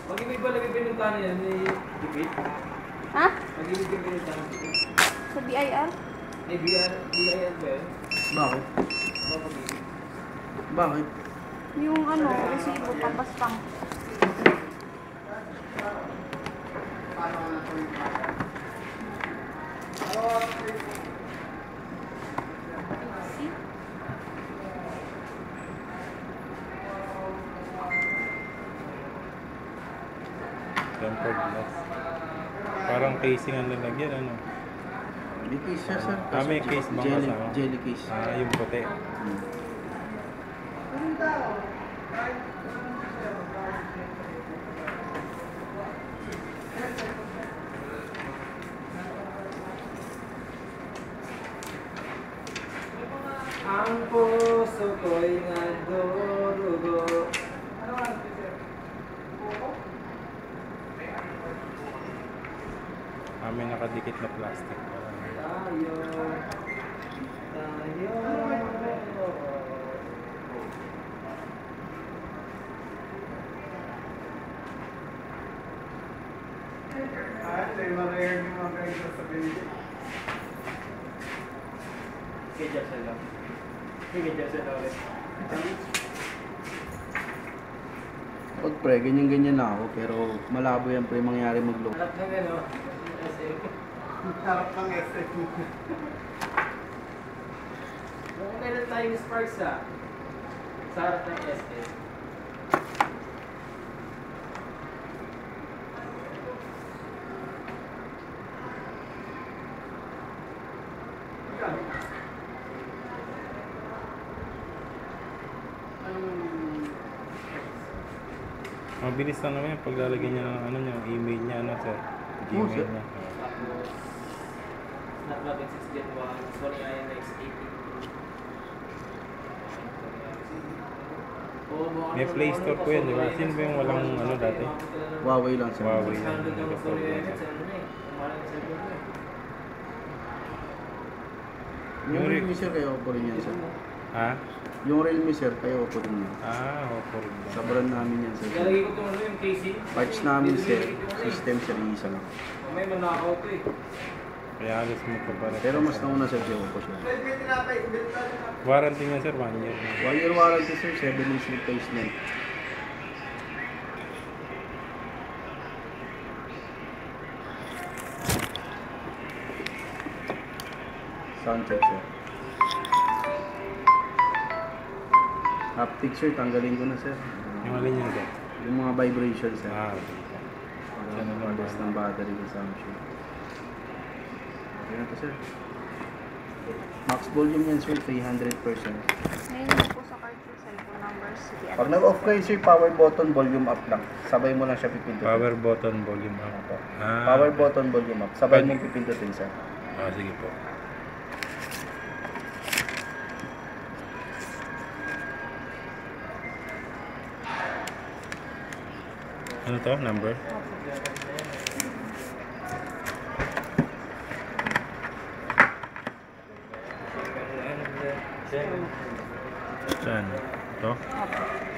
Mag-ibig ba lagi pinuntahan yan? May gipit? Ha? Mag-ibig ba pinuntahan ng gipit? Sa BIR? May BIR ba yun? Bakit? Ano mag-ibig? Bakit? Yung ano, resibo, papastang. Tempered glass. Parang casing ang lalagyan, ano? May case siya, sir. May case ba jelly, kasama? jelly case. Yung puti. Ang puso ko'y nagdurugo. May nakadikit na plastic. Tayo. Pag pre, ganyan-ganyan na ako, pero malabo yan pre mangyari mag-low. Harap ng ano? SM. Harap ng SM. Kung kailan tayo ni Sparks sa harap ng SM. Mabilis lang naman yung paglalagay niya ng ano niya, email niya, ano sir? Gmail niya. Tapos, Snapdragon 6 Gen 1, Sony IMX80. May Play Store po yan, di ba? Sino ba yung walang ano dati? Huawei lang sir. Huawei. Yung Realme sir, kayo po rin yan sir. Ha? Yung Realme sir, kayo po rin yan. Opo rin. Sa brand namin yan sir. Lalagay ko itong ano yung casing. Parts namin sir, system sir, isa lang. May manakaw ito eh. Kaya halos magkapalit. Pero mas nauna sir, siya po sir. Warranty niya sir, 1 year. 1 year warranty sir, 7 years replacement. Sound check sir. Haptic sir, tanggalin ko na sir. Yung alin yun sir? Yung mga vibration sir. Okay. Para mag-adjust ng battery consumption. Okay na to sir. Max volume yan sir, 300%. Ngayon na po sa card yung cellphone numbers. Sige, Pag nag-off kayo sir, power button, volume up lang. Sabay mo lang siya pipindutin. Power button, volume up. Power button, volume up. Sabay mo pipindutin sir. Sige po. Ano to? Number? Saan? Ito? Opo.